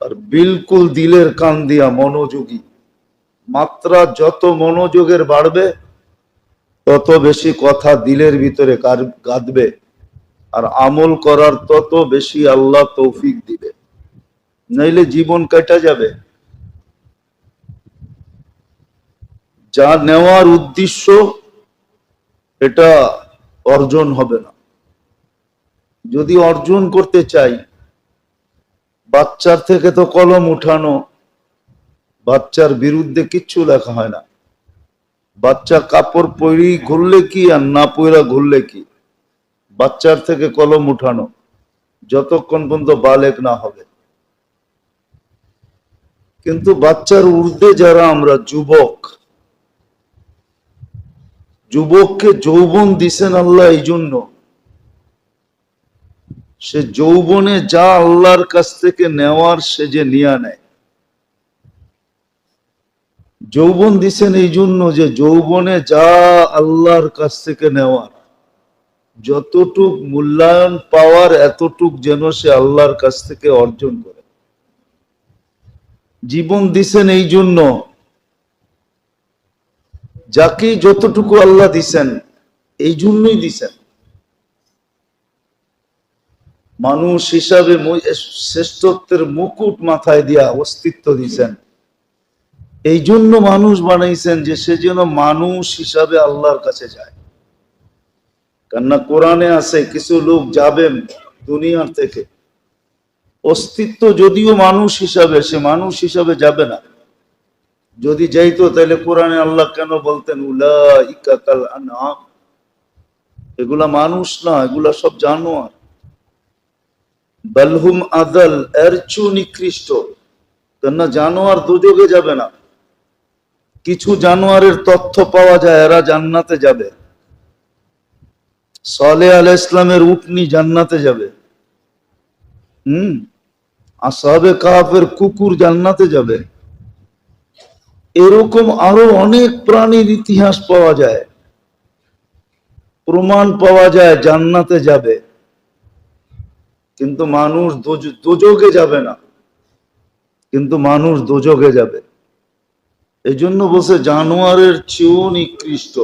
আর বিলকুল দিলের কান দিয়া মনোযোগী। মাত্রা যত মনোযোগের বাড়বে তত বেশি কথা দিলের ভিতরে গাঁথবে, আর আমল করার তত বেশি আল্লাহ তৌফিক দিবে, নইলে জীবন কেটে যাবে। যা নেওয়ার উদ্দেশ্য এটা অর্জন হবে না। যদি অর্জন করতে চাই, বাচ্চার থেকে তো কলম উঠানো, বাচ্চার বিরুদ্ধে কিচ্ছু লেখা হয় না। বাচ্চা কাপড় পরি ঘুরলে কি আর না পইরা ঘুরলে কি, বাচ্চার থেকে কলম উঠানো যতক্ষণ পর্যন্ত বালেক না হবে। কিন্তু বাচ্চার ঊর্ধ্বে যারা আমরা যুবক, যুবককে যৌবন দিছেন আল্লাহ এই জন্য, সে যৌবনে যা আল্লাহর কাছ থেকে নেওয়ার সে যে নিয়া নেয়। যৌবন দিছেন এই জন্য যে যৌবনে যা আল্লাহর কাছ থেকে নেওয়ার, যতটুক মূল্যায়ন পাওয়ার এতটুক যেন সে আল্লাহর কাছ থেকে অর্জন করে। জীবন দিছেন এই জন্য, যাকে যতটুকু আল্লাহ দিছেন এই জন্যই দিছেন। মানুষ হিসাবে শ্রেষ্ঠত্বের মুকুট মাথায় দিয়া অস্তিত্ব দিছেন, এই জন্য মানুষ বানাইছেন যে সে যেন মানুষ হিসাবে আল্লাহর কাছে যায়। কেননা কোরআনে আছে কিছু লোক যাবেন দুনিয়ার থেকে, অস্তিত্ব যদিও মানুষ হিসাবে, সে মানুষ হিসাবে যাবে না। যদি যাইতো তাহলে কোরআনে আল্লাহ কেন বলতেন উলাইকা কাল আনআম, এগুলা মানুষ না, এগুলা সব জানোয়ার। বালহুম আদাল, এর চেয়েও নিকৃষ্ট। কেননা জানোয়ার দুজকে যাবে না। কিছু জানোয়ারের তথ্য পাওয়া যায় এরা জান্নাতে যাবে। সালেহ আলাইহিস সালামের উটনি জান্নাতে যাবে। আসহাবে কাহফের কুকুর জান্নাতে যাবে। এরকম আরো অনেক প্রাণীর ইতিহাস পাওয়া যায়, প্রমাণ পাওয়া যায় জান্নাতে যাবে। কিন্তু মানুষ দোজখে যাবে না, কিন্তু মানুষ দোজখে যাবে। এই জন্য বলছে জানোয়ারের চেয়েও নিকৃষ্ট।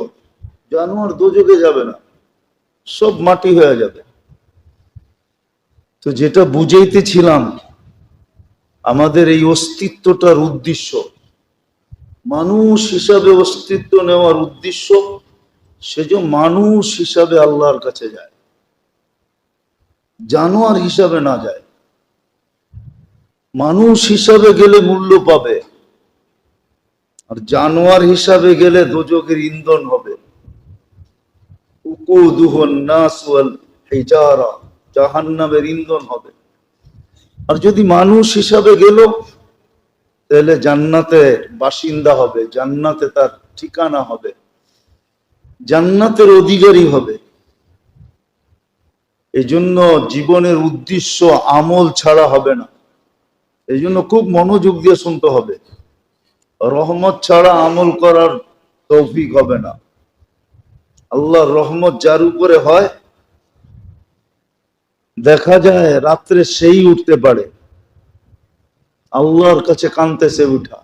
জানোয়ার দোজখে যাবে না, সব মাটি হয়ে যাবে। তো যেটা বুঝাইতেছিলাম, আমাদের এই অস্তিত্বটার উদ্দেশ্য, মানুষ হিসাবে অস্তিত্ব নেওয়ার উদ্দেশ্য, সে যে মানুষ হিসাবে আল্লাহর কাছে যায়, জানোয়ার হিসাবে না যায়। মানুষ হিসাবে গেলে মূল্য পাবে, আর জানোয়ার হিসাবে গেলে দোজখের ইন্ধন হবে। উকুদুহুন নাস ওয়াল হিজারা, জাহান্নামের ইন্ধন হবে। আর যদি মানুষ হিসাবে গেল তাহলে জান্নাতের বাসিন্দা হবে, জান্নাতে তার ঠিকানা হবে, জান্নাতের অধিকারী হবে। এই জন্য জীবনের উদ্দেশ্য আমল ছাড়া হবে না। এই জন্য খুব মনোযোগ দিয়ে শুনতে হবে। রহমত ছাড়া আমল করার তৌফিক হবে না। আল্লাহর রহমত যার উপরে হয়, দেখা যায় রাত্রে সেই উঠতে পারে, আল্লাহর কাছে কাঁদতেছে উঠা।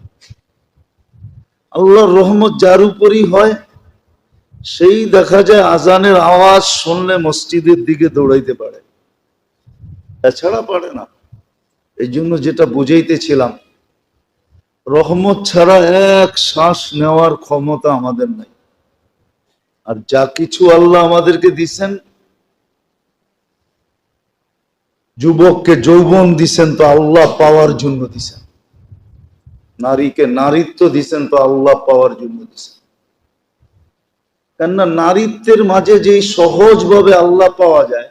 আল্লাহর রহমত যার উপরই হয়, সেই দেখা যায় আজানের আওয়াজ শুনলে মসজিদের দিকে দৌড়াইতে পারে, এছাড়া পারে না। এই জন্য যেটা বুঝাইতেছিলাম, রহমত ছাড়া এক শ্বাস নেওয়ার ক্ষমতা আমাদের নাই। আর যা কিছু আল্লাহ আমাদেরকে দিছেন, যুবককে যৌবন দিছেন তো আল্লাহ পাওয়ার জন্য দিছেন, নারীকে নারীত্ব দিছেন তো আল্লাহ পাওয়ার জন্য দিছেন। কেননা নারীত্বের মাঝে যেই সহজভাবে আল্লাহ পাওয়া যায়,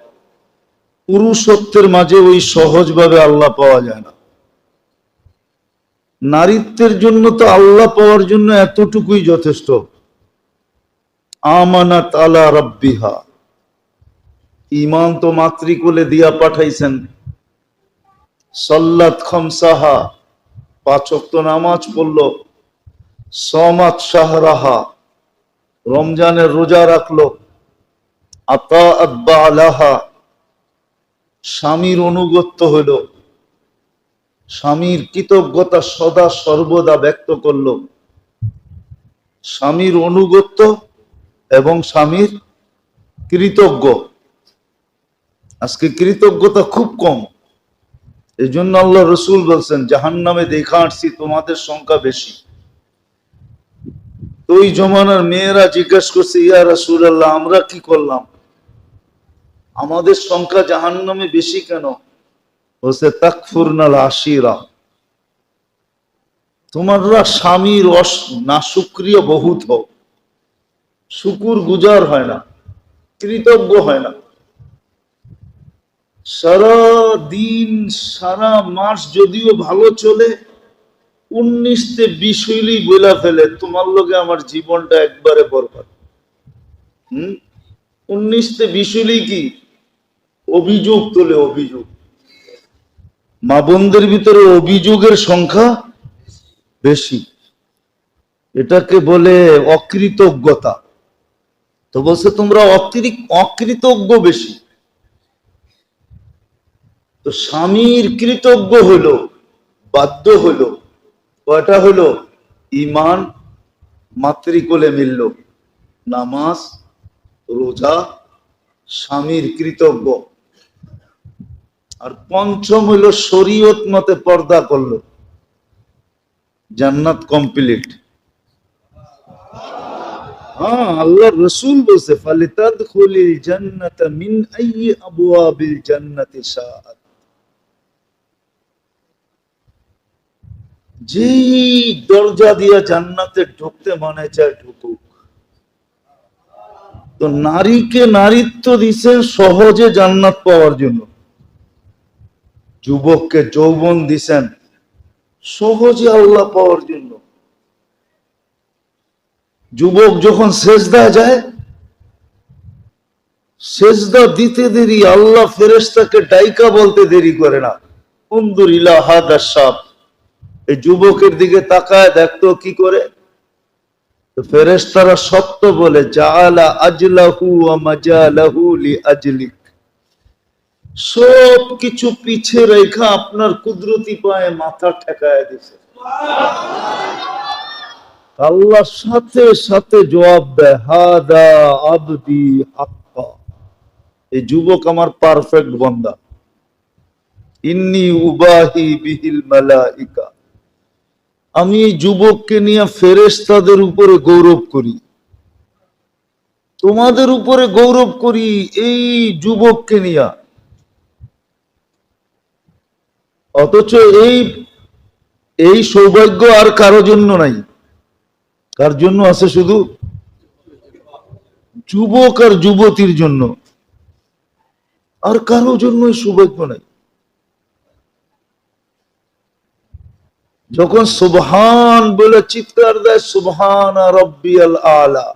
পুরুষত্বের মাঝে ওই সহজভাবে আল্লাহ পাওয়া যায় না। নারীত্বের জন্য তো আল্লাহ পাওয়ার জন্য এতটুকুই যথেষ্ট। আমানাত আলা রাব্বিহা, ঈমান তো মাতৃকুলে দিয়া পাঠাইছেন। সাল্লাত খামসাহা, 5 ওয়াক্ত নামাজ পড়লো। সামাত শাহরাহা, রমজানের রোজা রাখলো। আতাআত বালাহা, স্বামীর অনুগত্য হইল। স্বামীর কৃতজ্ঞতা সদা সর্বদা ব্যক্ত করলো, স্বামীর অনুগত্য এবং স্বামীর কৃতজ্ঞ। আজকে কৃতজ্ঞতা খুব কম। এই জন্য আল্লাহ রসুল বলছেন, জাহান্নামে দেখা আসছি তোমাদের সংখ্যা বেশি। তো ওই জমানার মেয়েরা জিজ্ঞেস করছে, ইয়া রাসূলুল্লাহ, আমরা কি করলাম, আমাদের সংখ্যা জাহান্নামে বেশি কেন? বলছে, তাকফুরনাল আশিরা, তোমরা স্বামীর নাশুকরিয় বহুত হও, শুকুর গুজার হয় না, কৃতজ্ঞ হয় না। সারা দিন সারা মাস যদিও ভালো চলে, 19-20 হইলেই বইলা ফেলে, তোমার লগে আমার জীবনটা একবারে বরবাদ। 19-20 হইলেই কি অভিযোগ তোলে, অভিযোগ। মা বোনদের ভিতরে অভিযোগের সংখ্যা বেশি, এটাকে বলে অকৃতজ্ঞতা। তো বলছে তোমরা অকৃতজ্ঞ বেশি। তো স্বামীর কৃতজ্ঞ হলো, বাধ্য হলো, কয়টা হলো? ঈমান মাতৃকোলে মিলল, নামাজ রোজা, স্বামীর কৃতজ্ঞ। আর পঞ্চম হইল শরীয়ত মতে পর্দা করলো, জান্নাত কমপ্লিট। হ্যাঁ, আল্লাহ রসুল বলছে, ফালিতাদখুলিল জান্নাতা মিন আইয়ি আবওয়াবিল জান্নাতি শাআত, যেই দরজা দিয়া জান্নাতে ঢুকতে মনে চায় ঢুকুক। তো নারীকে নারীত্ব দিছেন সহজে জান্নাত পাওয়ার জন্য, যুবককে যৌবন দিছেন সহজে আল্লাহ পাওয়ার জন্য। যুবক যখন সেজদা যায়, সেজদা দিতে দেরি, আল্লাহ ফেরেশতাকে ডাইকা বলতে দেরি করে না, উনজুর ইলা হাদা শাব, এই যুবকের দিকে তাকায় দেখতো কি করে। ফেরেশতারা সত্য বলে, জাআলা আজলাহু ওয়া মাজালাহু লিআজলিক, সব কিছু পিছে রেখা আপনার কুদরতি পায়ে মাথা ঠেকায় দিছে। আল্লাহ সাথে সাথে জবাব দেয়, হাদা আবদি হাক্কা, এই যুবক আমার পারফেক্ট বান্দা। ইন্নী উবাহি বিহিল মালাইকা, আমি এই যুবককে নিয়ে ফেরেশতাদের উপরে গৌরব করি, তোমাদের উপরে গৌরব করি এই যুবককে নিয়ে। অথচ এই সৌভাগ্য আর কারো জন্য নাই। কার জন্য আছে? শুধু যুবক আর যুবতীর জন্য, আর কারো জন্য সৌভাগ্য নাই। যখন সুবহান বলে চিৎকার দেয়, সুবহান রাব্বিয়াল আলা,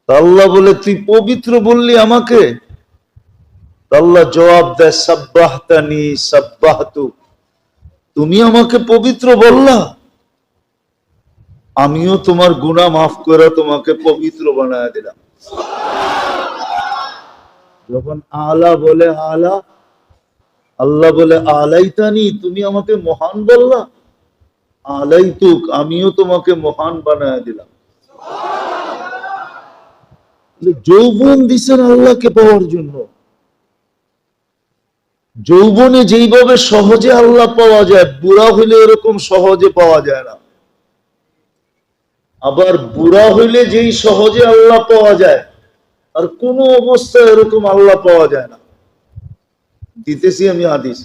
আল্লাহ বলে তুই পবিত্র বললি আমাকে, আল্লাহ জবাব দেয়, সাব্বাহতানি সাব্বাহতু, তুমি আমাকে পবিত্র বললা, আমিও তোমার গুনাহ মাফ করে তোমাকে পবিত্র বানায় দিলাম। যখন আলা বলে আলা, আল্লাহ বলে আলাইতানি, তুমি আমাকে মহান বললা, আলাইতুক, আমিও তোমাকে মহান বানায় দিলাম। যৌবন দিছেন আল্লাহকে পাওয়ার জন্য। যৌবনে যেইভাবে সহজে আল্লাহ পাওয়া যায়, বুড়া হইলে এরকম সহজে পাওয়া যায় না। আবার বুড়া হইলে যেই সহজে আল্লাহ পাওয়া যায়, আর কোন অবস্থায় এরকম আল্লাহ পাওয়া যায় না। দিতেছি আমি হাদিস।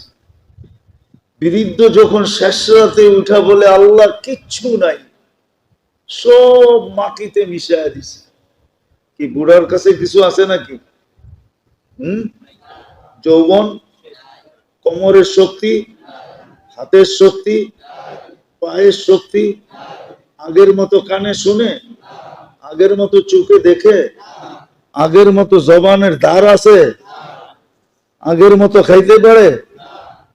বৃদ্ধ যখন শেষ রাতে উঠা বলে, আল্লাহ কিচ্ছু নাই, সব মাটিতে মিশায় দিছে। কি বুড়ার কাছে কিছু আছে নাকি? যৌবন, কোমরের শক্তি, হাতের শক্তি, পায়ের শক্তি, আগের মতো কানে শুনে, আগের মতো চোখে দেখে, আগের মতো জবানের ধার আছে, আগের মতো খাইতে পারে?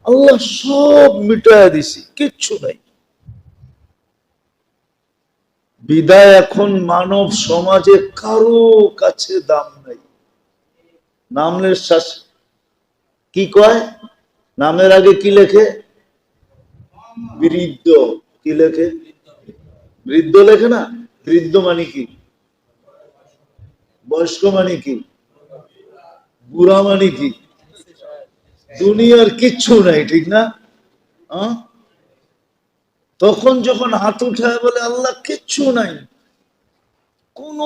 আল্লাহ সব মিটায় দিছি, কিচ্ছু নাই। বিদায় এখন মানব সমাজে কারো কাছে দাম নাই। নামের কি কয়? নামের আগে কি লেখে? বৃদ্ধ কি লেখে? বৃদ্ধ লেখে না? বৃদ্ধ মানে কি? বয়স্ক মানে কি? বুড়া মানে কি? দুনিয়ার কিচ্ছু নাই, ঠিক না? তখন যখন হাত উঠায় বলে আল্লাহ কিচ্ছু নাই, কোন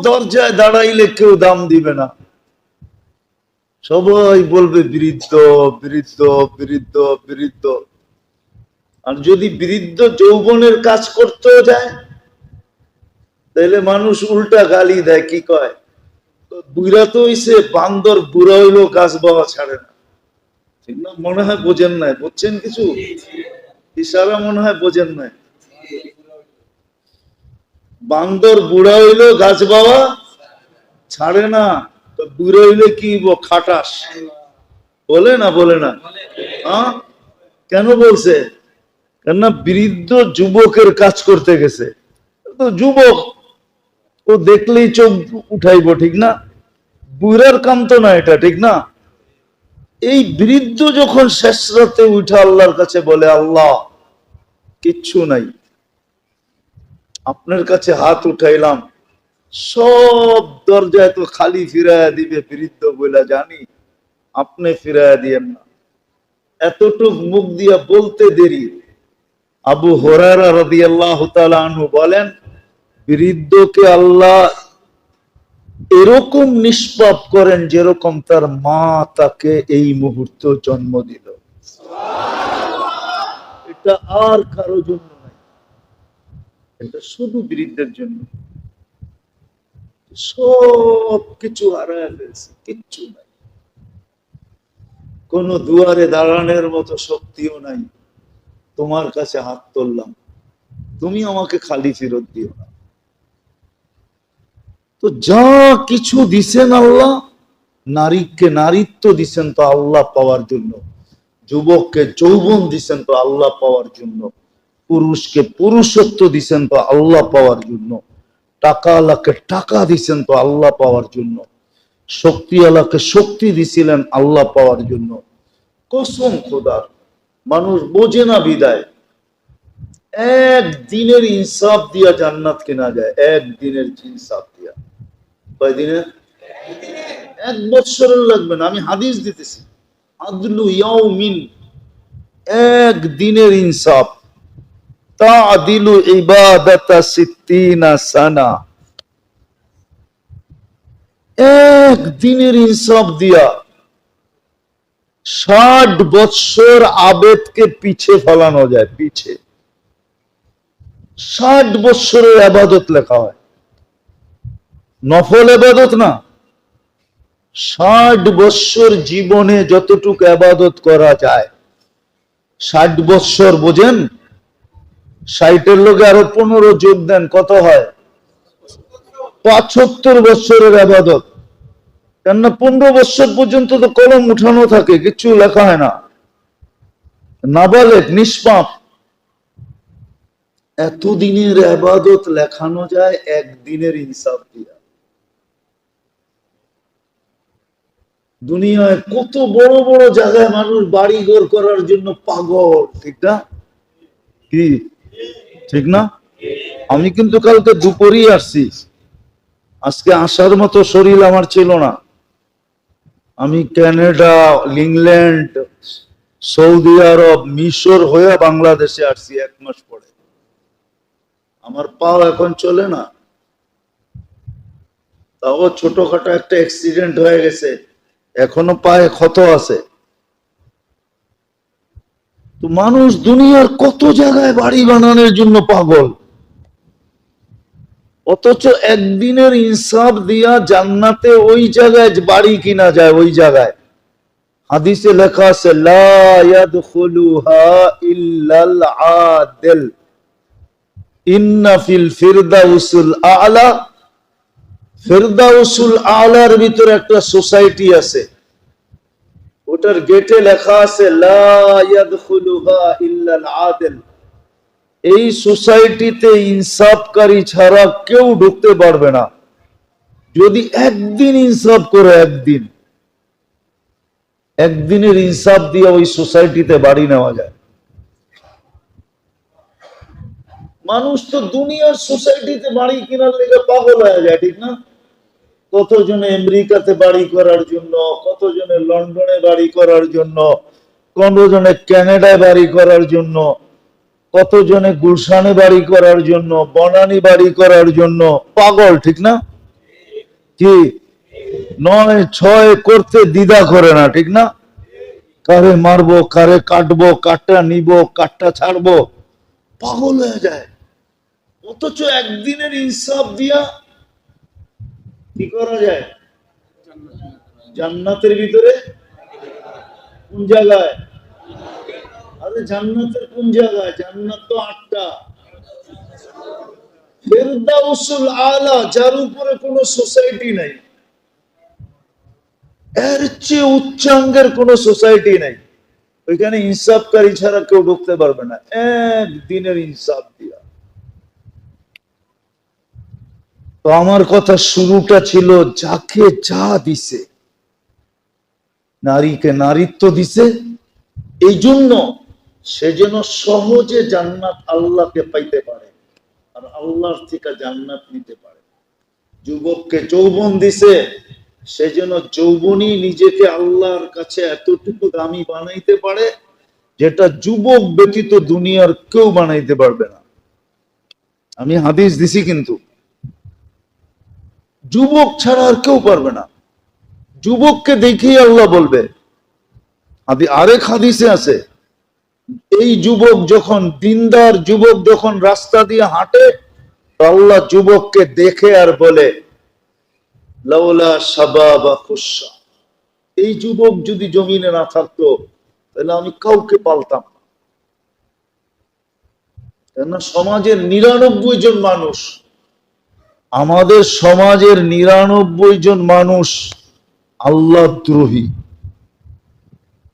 দরজায় দাঁড়াইলে কেউ দাম দিবে না, সবাই বলবে বৃদ্ধ বৃদ্ধ বৃদ্ধ বৃদ্ধ। আর যদি বৃদ্ধ যৌবনের কাজ করতে যায় তাহলে মানুষ উল্টা গালি দেয়, কি কয়? বুড়া তো হইছে বান্দর, বুড়া হইলেও গাছ বাবা ছাড়ে না, ঠিক না? মনে হয় বোঝেন নাই, বুঝছেন কিছু ইশারা মনে হয় বোঝেন নাই। বান্দর বুড়া হইলেও গাছ বাবা ছাড়ে না, তো বুড়া হইলে কি খাটাস বলে না? বলে না? হ্যাঁ, কেন বলছে? কেননা বৃদ্ধ যুবকের কাজ করতে গেছে, তো যুবক ও দেখলেই চোখ উঠাইব, ঠিক না? বুড়ার কাম তো না এটা, ঠিক না? এই বৃদ্ধ যখন শেষ রাতে উঠা আল্লাহর কাছে বলে আল্লাহ কিচ্ছু নাই, আপনার কাছে হাত উঠাইলাম, সব দরজায় তো খালি ফিরাইয়া দিবে, বৃদ্ধ বলে জানি, আপনি ফিরাইয়া দিয়েন না। এতটুক মুখ দিয়া বলতে দেরি, আবু হুরায়রা রাদিয়াল্লাহু তাআলা আনহু বলেন, বৃদ্ধকে আল্লাহ এরকম নিষ্পাপ করেন যেরকম তার মা তাকে এই মুহূর্তে জন্ম দিল। এটা আর কারো জন্য নাই, এটা শুধু বৃদ্ধের জন্য। সব কিছু হারায় ফেলছে, কিচ্ছু নাই, কোন দুয়ারে দাঁড়ানোর মতো শক্তিও নাই। তোমার কাছে হাত তুললাম, তুমি আমাকে খালি ফেরত দিও না। তো যা কিছু দিছেন আল্লাহ, নারীকে নারীত্ব দিছেন তো আল্লাহ পাওয়ার জন্য, যুবককে যৌবন দিছেন তো আল্লাহ পাওয়ার জন্য, পুরুষকে পুরুষত্ব দিছেন তো আল্লাহ পাওয়ার জন্য, টাকা আলাকে টাকা দিছেন তো আল্লাহ পাওয়ার জন্য, শক্তি আলাকে শক্তি দিছিলেন আল্লাহ পাওয়ার জন্য। কসম খোদার, মানুষ বোঝে না বিদায়। একদিনের ইনসাফ দিয়া জান্নাত কেনা যায়, একদিনের ইনসাফ দিয়া। কয়দিনের? 1 বছরের লাগবে না, আমি হাদিস দিতেছি। আদলু ইয়াউমিন, একদিনের ইনসাফ, তাআদিলু ইবাদাতা 60 সানা। একদিনের ইনসাফ দিয়া 60 বছর আবেদকে পিছে ফেলানো যায়, পিছে। 60 বছরের ইবাদত লেখা হয়, নফল ইবাদত না। 60 বছর জীবনে যতটুকু ইবাদত করা যায়, 60 বছর বোঝেন, 60-এর লোকে আরো 15 যোগ দেন, কত হয়? 75 বছরের ইবাদত। কেননা 15 বছর পর্যন্ত তো কলম উঠানো থাকে, কিছু লেখা হয় না, নাবালেগ, নিষ্পাপ। এতদিনের ইবাদত লেখানো যায় একদিনের ইনসাফ দিয়া। দুনিয়ায় কত বড় বড় জায়গায় মানুষ বাড়ি ঘর করার জন্য পাগল, ঠিক না? কি ঠিক না? আমি কিন্তু কালকে দুপুরেই আসছি, আজকে আসার মতো শরীর আমার ছিল না। আমি কানাডা, ইংল্যান্ড, সৌদি আরব, মিশর হয়ে বাংলাদেশে আসছি 1 মাস পরে। আমার পাও এখন চলে না, তাও ছোটখাটো একটা অ্যাক্সিডেন্ট হয়ে গেছে, এখনো পায়ে ক্ষত আছে। তো মানুষ দুনিয়ার কত জায়গায় বাড়ি বানানোর জন্য পাগল, অথচ একদিনের ইনসাফ দিয়া জান্নাতে ওই জায়গায় বাড়ি কিনা যায়, ওই জায়গায় হাদিসে লেখা আছে লা ইয়াদখুলুহা ইল্লাল আদিল ইন্না ফিল ফিরদাউসুল আ'লা। ফিরদাউসুল আ'লার ভিতরে একটা সোসাইটি আছে, ওটার গেটে লেখা আছে লা ইয়াদখুলুহা ইল্লাল আদিল। এই সোসাইটিতে ইনসাফকারী ছাড়া কেউ ঢুকতে পারবে না। যদি একদিন ইনসাফ করে, একদিনের ইনসাফ দিয়ে ওই সোসাইটিতে বাড়ি নেওয়া যায়। মানুষ তো দুনিয়ার সোসাইটিতে বাড়ি কেনার লেগে পাগল হয়ে যায়, ঠিক না? কতজনে আমেরিকাতে বাড়ি করার জন্য, কতজনে লন্ডনে বাড়ি করার জন্য, কতজনে কানাডায় বাড়ি করার জন্য, কতজনে গুলশানে বাড়ি করার জন্য, বনানী বাড়ি করার জন্য পাগল, ঠিক না? কি নয় ছয় করতে দ্বিধা করে না, ঠিক না? কারে মারবো, কারে কাটবো, কাটটা নিব, কাটটা ছাড়বো, পাগল হয়ে যায়। অথচ একদিনের ইনসাফ দিয়া কি করা যায়? জান্নাতের ভিতরে কোন জায়গায়? আরে জান্নাতের কোন জায়গায়? জান্নাত তো 8টা। ফেরদাউসুল আলা, যার উপরে কোনো সোসাইটি নাই, এর চেয়ে উচ্চাঙ্গের কোনো সোসাইটি নাই। ওইখানে ইনসাফকারী ছাড়া কেউ ঢুকতে পারবে না, একদিনের ইনসাফ দিয়া। তো আমার কথা শুরুটা ছিল, যাকে যা দিছে, নারীকে নারীত্ব দিছে, এই জন্য সে যেন সহজে জান্নাত আল্লাহকে পাইতে পারে আর আল্লাহর থেকে জান্নাত নিতে পারে। যুবককে যৌবন দিছে, সে যেন যৌবনই নিজেকে আল্লাহর কাছে এতটুকু দামি বানাইতে পারে যেটা যুবক ব্যতীত দুনিয়ার কেউ বানাইতে পারবে না। আমি হাদিস দিছি, কিন্তু যুবক ছাড়া আর কেউ পারবে না। যুবককে দেখেই আল্লাহ বলবে, আরেক হাদিসে আছে, এই যুবক যখন, দিনদার যুবক যখন রাস্তা দিয়ে হাঁটে, আল্লাহ যুবককে দেখে আর বলে, লাউলা শাবাবা খুশা, এই যুবক যদি জমিনে না থাকতো তাহলে আমি কাউকে পালতাম না। কেননা সমাজের 99 জন মানুষ, আমাদের সমাজের 99 জন মানুষ আল্লাহ দ্রোহী।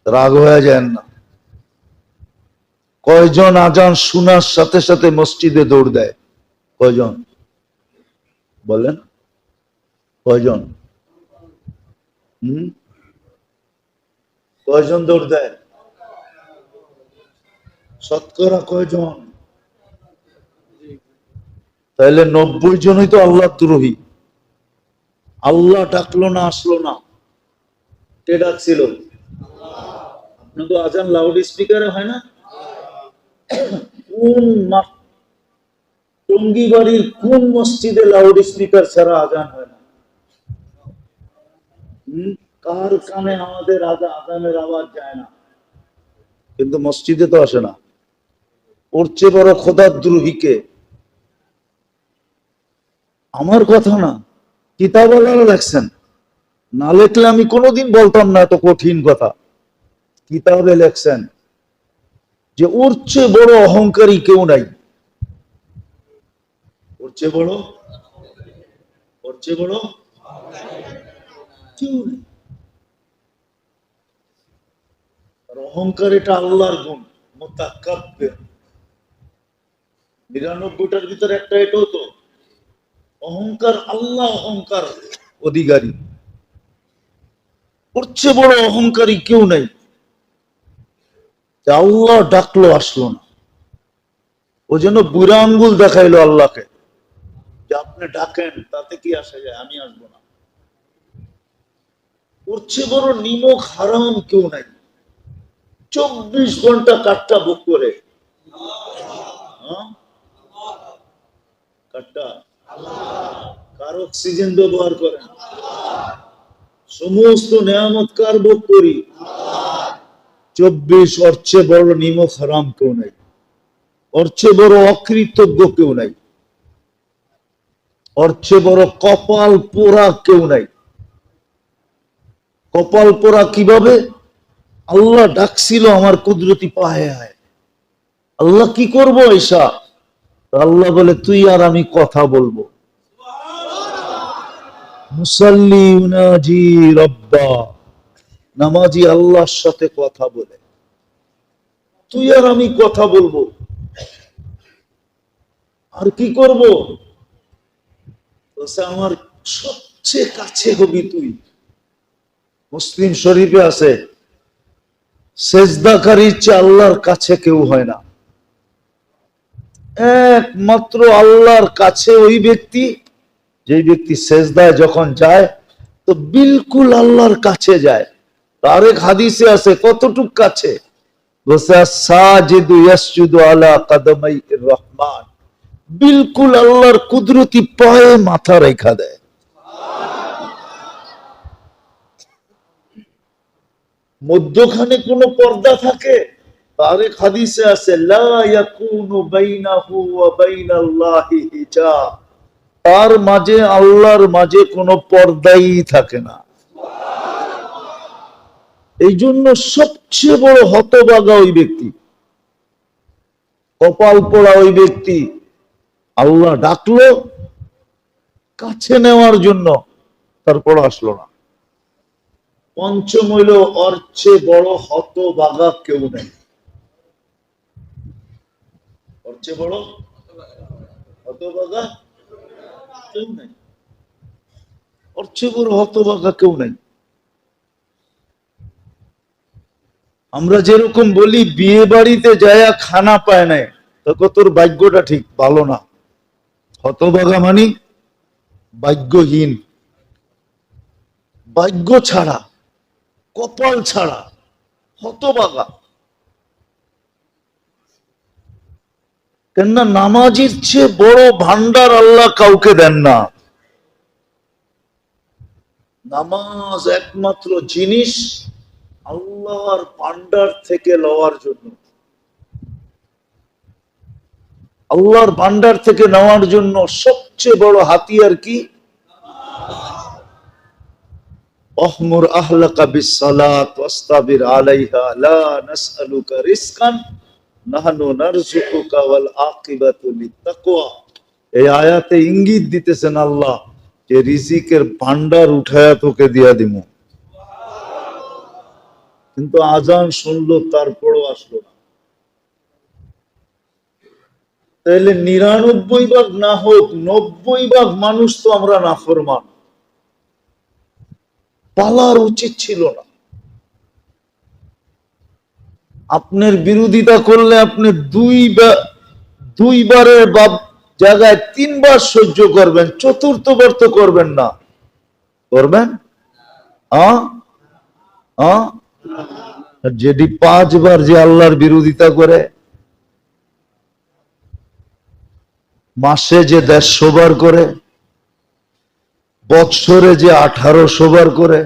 রাগ হয়ে যায় না? কয়জন আজান শোনার সাথে সাথে মসজিদে দৌড় দেয়? কয়জন বলেন? কয়জন? কয়জন দৌড় দেয়? শতকরা কয়জন? তাহলে 90 জনই তো আল্লাহ দ্রোহী। আল্লাহ ডাকলো না, আসলো না, কে ডাকছিল? আপনার তো আজান লাউড স্পিকারে হয় না? কোন টঙ্গী বাড়ির কোন মসজিদে লাউড স্পিকার ছাড়া আজান হয় না? কার কানে আমাদের আজানের আওয়াজ যায় না? কিন্তু মসজিদে তো আসে না। ওর চেয়ে বড় খোদাদ্রোহীকে। আমার কথা না, কিতাবওয়ালারা লেখছেন, না লেখলে আমি কোনোদিন বলতাম না এত কঠিন কথা। কিতাবে লেখছেন যে ওর চেয়ে বড় অহংকারী কেউ নাই। ওর চেয়ে বড় কেউ নেই। অহংকার এটা আল্লাহর গুণ, মুতাকাব্বির। 99টার ভিতরে একটা এটাও তো অহংকার। আল্লাহ অহংকার অধিকারী, ওর চেয়ে বড় অহংকারী কেউ নাই। আল্লাহ ডাকলো, আসলো না। ও যেন বুড়া আঙ্গুল দেখাইলো আল্লাহকে যে আপনি ডাকেন, তাতে কি আসে যায়, আমি আসবো না। ওর চেয়ে বড় নিমক হারাম কেউ নাই। 24 ঘন্টা কাঠটা বুক করে, কাঠটা কার অক্সিজেন ব্যবহার করেন, সমস্ত নেয়ামত কার ভোগ করি? 24। ওর চেয়ে বড় নিমক হারাম কেউ নাই, ওর চেয়ে বড় অকৃতজ্ঞ কেউ নাই, ওর চেয়ে বড় কপাল পোড়া কেউ নাই। কপাল পোড়া কিভাবে? আল্লাহ ডাকছিল আমার কুদরতি পায়ে আয়, আল্লাহ কি করবো ঈশা? আল্লাহ বলে তুই আর আমি কথা বলবো। মুসাল্লি ইউনাজি রব্বা, নামাজি আল্লাহর সাথে কথা বলে, তুই আর আমি কথা বলবো। আর কি করব? আমার সবচেয়ে কাছে হবি তুই। মুসলিম শরীফে আছে, সেজদাকারীর চেয়ে আল্লাহর কাছে কেউ হয় না। একমাত্র আল্লাহর কাছে ওই ব্যক্তি, যে ব্যক্তি সেজদায় যখন যায় তো বিলকুল আল্লাহর কাছে যায়। আরেক হাদিসে আছে কতটুক কাছে, বলছে সাজিদু ইয়াসজুদু আলা কাদামাই রহমান, বিলকুল আল্লাহর কুদরতি পায়ে মাথা রেখা দেয়। মধ্যখানে কোন পর্দা থাকে? আরেক হাদিসে আছে লা ইয়াকুনু বাইনাহু ওয়া বাইনাল্লাহি হিজাব, তার মাঝে আল্লাহর মাঝে কোনো পর্দাই থাকে না। এই জন্য সবচেয়ে বড় হতভাগা ওই ব্যক্তি, কপাল পোড়া ওই ব্যক্তি, আল্লাহ ডাকলো কাছে নেওয়ার জন্য, তারপর আসলো না। পঞ্চম হইল ওর চেয়ে বড় হতভাগা কেউ নেই। ওর চেয়ে বড় হতভাগা কেউ নেই, ওর চেয়ে বড় হতভাগা কেউ নেই। আমরা যেরকম বলি বিয়ে বাড়িতে যায়া খানা পায় নাই, তখন তোর ভাগ্যটা ঠিক ভালো না। হতভাগা মানি ভাগ্যহীন, ভাগ্য ছাড়া, কপাল ছাড়া, হতভাগা। কেননা নামাজির চেয়ে বড় ভান্ডার আল্লাহ কাউকে দেন না। নামাজ একমাত্র জিনিস আল্লাহর ভান্ডার থেকে লওয়ার জন্য, আল্লাহর ভান্ডার থেকে নেওয়ার জন্য সবচেয়ে বড় হাতিয়ার কি? অহমুর আহলাকা বিসসালাত ওয়াসতাবির আলাইহা লা নাসআলুকা রিজকান নাহনু নারযুকুকা ওয়াল আকিবাতু লিত্তাকওয়া। এই আয়াতে ইঙ্গিত দিতেছেন আল্লাহ যে রিজিকের ভান্ডার উঠায়া তোকে দিয়া দিমু। কিন্তু আজান শুনলো তারপরও আসলো না। তাহলে ৯৯ ভাগ না হোক ৯০ ভাগ মানুষ তো আমরা নাফরমান, পালার উচিত ছিল না। আপনার বিরোধিতা করলে আপনি দুইবারের জায়গায় ৩ বার সহ্য করবেন, চতুর্থবার তো করবেন না। করবেন? যেটি ৫ বার যে আল্লাহর বিরোধিতা করে, মাসে যে ১৫০ বার করে, বৎসরে যে ১৮০০ বার করে,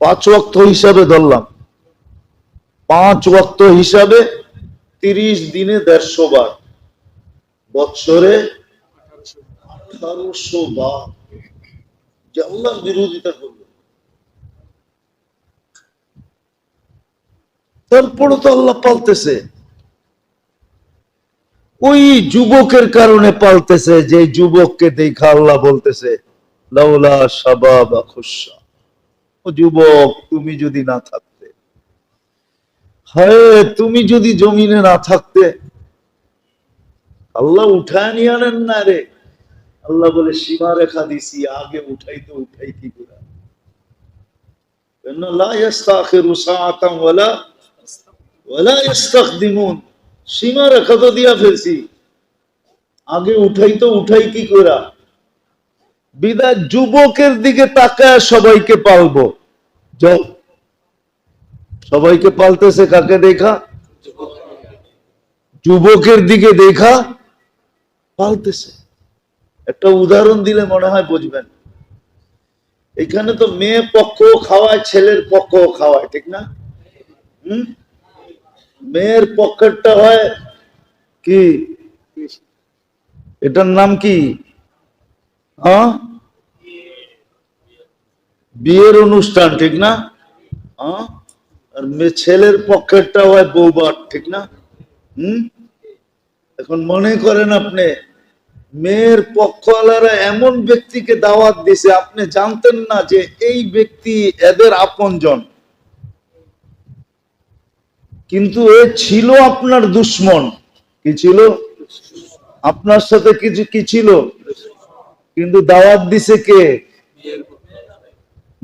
৫ ওয়াক্ত হিসাবে ধরলাম, ৫ ওয়াক্ত হিসাবে ৩০ দিনে ১৫০ বার, বৎসরে ১৮০০ বার যে আল্লাহর বিরোধিতা করবে। তারপরে তো আল্লাহ পালতেছে। ওই যুবকের কারণে পালতেছে, যে যুবককে দেখা আল্লাহ বলতেছে লাউলা শাবাবা খুশা, ও যুবক তুমি যদি না থাকতে, হায় তুমি যদি জমিনে না থাকতে। আল্লাহ উঠায় নিয়ে আনেন না রে, আল্লাহ বলে সীমা রেখা দিছি, আগে উঠাইতে উঠাইতে করে। লা ইস্তাখিরু সাআতান ওয়ালা ইস্তাকদিমুন, সীমা রেখা তো দিয়া ফেলছি, আগে উঠাইতে উঠাই কি করা। বিদায় যুবকের দিকে তাকায় সবাইকে পালবো। সবাইকে পালতেছে কাকে দেখা? যুবকের দিকে দেখা পালতেছে। একটা উদাহরণ দিলে মনে হয় বুঝবেন। এখানে তো মেয়ে পক্ষ খাওয়ায়, ছেলের পক্ষ খাওয়ায়, ঠিক না? মেয়ের পক্ষেরটা হয় কি, এটার নাম কি? বিয়ের অনুষ্ঠান, ঠিক না? আর ছেলের পক্ষেরটা হয় বৌভাত, ঠিক না? এখন মনে করেন আপনি মেয়ের পক্ষওয়ালারা এমন ব্যক্তিকে দাওয়াত দিছে, আপনি জানতেন না যে এই ব্যক্তি এদের আপনজন, কিন্তু এ ছিল আপনার দুশ্মন। কি ছিল? আপনার সাথে কিছু কি ছিল, কিন্তু দাওয়াত দিছে কে?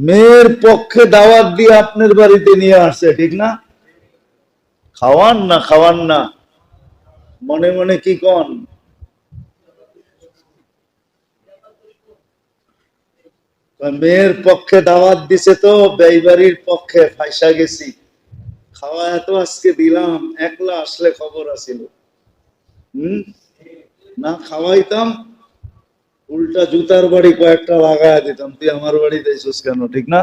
মেয়ের পক্ষে দাওয়াত দিয়ে আপনার বাড়িতে নিয়ে আসছে, ঠিক না? খাওয়ান না, খাওয়ান না, মনে মনে কি কন? মেয়ের পক্ষে দাওয়াত দিছে তো বেইবাড়ির পক্ষে ফাইসা গেছি। খাওয়া এত আজকে দিলাম, একলা আসলে খবর আছিল। না খাওয়াইতাম, উল্টা জুতার বাড়ি কয়েকটা লাগায় দিতাম, তুই আমার বাড়িতে এসেছিস কেন? ঠিক না?